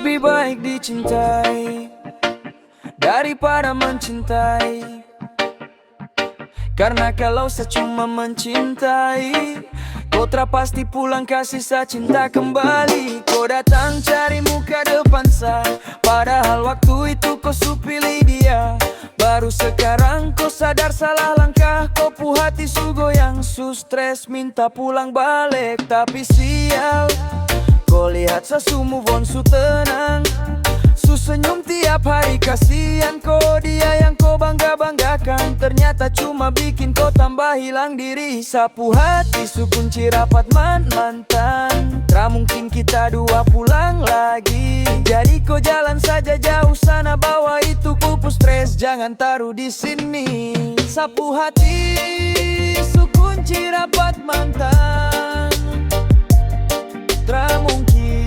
Lebih baik dicintai daripada mencintai. Karena kalau saya cuma mencintai, kau tak pasti pulang kasih saya cinta kembali. Kau datang cari muka depan saya, padahal waktu itu kau su pilih dia. Baru sekarang kau sadar salah langkah, kau pu hati su goyang, su stres minta pulang balik. Tapi sial, kau lihat saya su move on, su tenang, su senyum tiap hari. Kasihan kau dia yang kau bangga-banggakan, ternyata cuma bikin kau tambah hilang diri. Sapu hati su kunci rapat mantan, tak mungkin kita dua pulang lagi. Jadi kau jalan saja jauh sana, bawa itu kupu stres jangan taruh di sini. Sapu hati su kunci rapat mantan, tak mungkin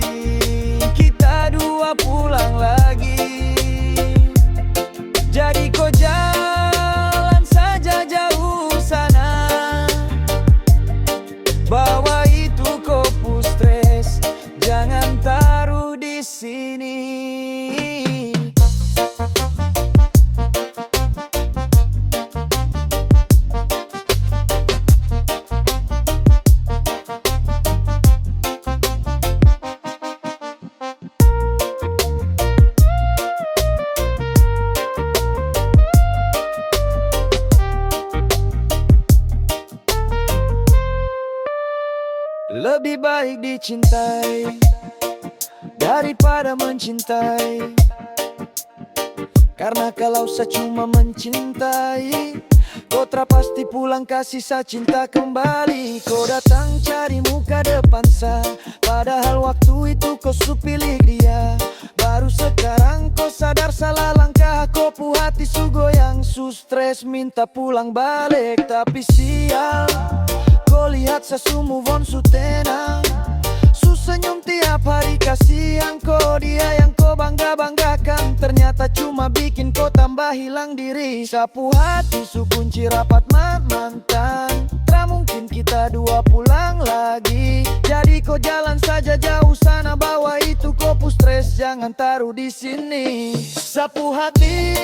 kita dua pulang lagi. Jadi kau jalan saja jauh sana, bawa itu kupu stres jangan taruh di sini. Lebih baik dicintai daripada mencintai. Karena kalau saya cuma mencintai, kau tak pasti pulang kasih saya cinta kembali. Kau datang cari muka depan saya, padahal waktu itu kau su pilih dia. Baru sekarang kau sadar salah langkah, kau pu hati su goyang, su stres minta pulang balik. Tapi sial, kau lihat saya su move on, su tenang, su senyum tiap hari. Kasihan kau dia yang kau bangga-banggakan, ternyata cuma bikin kau tambah hilang diri. Sapu hati su kunci rapat mantan, tak mungkin kita dua pulang lagi. Jadi kau jalan saja jauh sana, bawa itu kupu stres jangan taruh di sini. Sapu hati